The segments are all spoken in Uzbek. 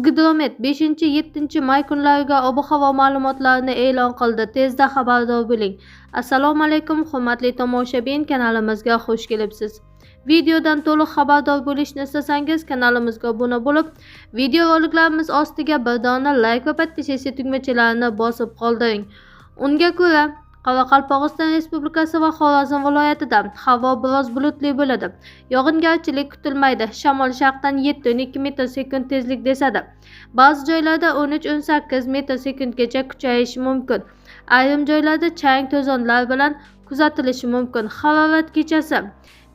O'zgidromet 5-7 may kunlariga ob-havo ma'lumotlarini e'lon qildi. Tezda xabardor bo'ling. Assalomu alaykum, hurmatli tomoshabin, kanalimizga xush kelibsiz. Videodan to'liq xabardor bo'lishni istasangiz, kanalimizga obuna bo'lib, videoroliklarimiz ostiga bir dona like va podpisatsiya tugmachalarini bosib qoldiring. Unga ko'ra, Qoraqalpog'iston Respublikasi va Xorazm viloyatida havo biroz bulutli bo'ladi. Yog'ingarchilik kutilmaydi. Shamol sharqdan 7-12 metr/sekund tezlikda esadi. Ba'zi joylarda 13-18 metr/sekundgacha kuchayishi mumkin. Ayrim joylarda chang to'zonlar bilan kuzatilishi mumkin. Harorat kechasi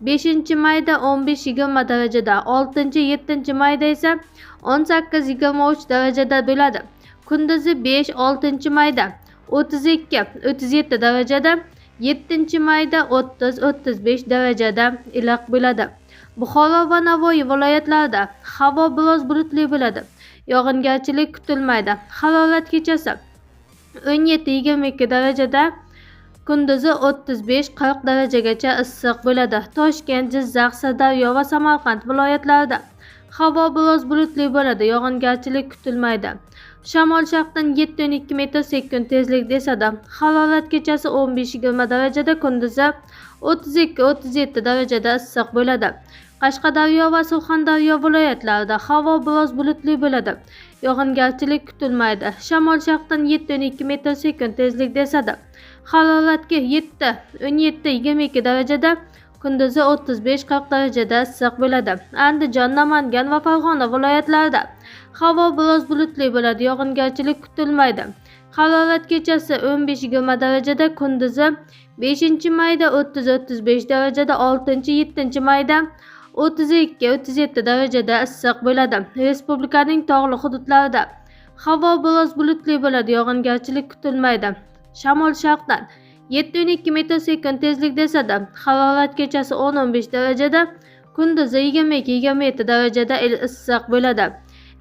5-mayda 15-20 darajada, 6-7 mayda esa 18-23 darajada bo'ladi. Kunduzi 5-6 mayda 32-37 darajada, 7-mayda 30-35 darajada iliq bo'ladi. Buxoro va Navoiy viloyatlarida havo biroz bulutli bo'ladi. Yog'ingarchilik kutilmaydi. Harorat kechasi 17-22 darajada, kunduzi 35-40 darajagacha issiq bo'ladi. Toshkent, Jizzax, Sirdaryo va Samarqand viloyatlarida havo biroz bulutli bo'ladi. Yog'ingarchilik kutilmaydi. Shamol sharqdan 7-12 metr/sekund tezlikda esadi. Harorat kechasi 15-20 darajada, kunduzi 32-37 darajada issiq bo'ladi. Qashqadaryo va Surxondaryo viloyatlarida havo biroz bulutli bo'ladi. Yog'ingarchilik kutilmaydi. Shamol sharqdan 7-12 metr/sekund tezlikda esadi. Harorat 17-22 darajada, kunduzi 35-40 darajada issiq bo'ladi. Andijon, Namangan va Farg'ona viloyatlarida havo biroz bulutli bo'ladi. Yog'ingarchilik kutilmaydi. Harorat kechasi 15-20 darajada, kunduzi 5-mayda 30-35 darajada, 6-7 mayda 32-37 darajada issiq bo'ladi. Respublikaning tog'li hududlarida havo biroz bulutli bo'ladi. Yog'ingarchilik kutilmaydi. Shamol sharqdan 7-12 metr/sekund tezlikda esadi. Harorat kechasi 10-15 darajada, kunduzi 22-27 darajada issiq bo'ladi.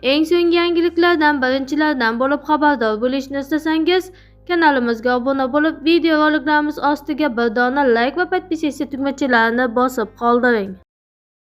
Eng so'nggi yangiliklardan birinchilardan bo'lib xabardor bo'lishni istasangiz, kanalimizga obuna bo'lib, videoroliklarimiz ostiga bir dona like va podpisatsiya tugmachalarini bosib qoldiring.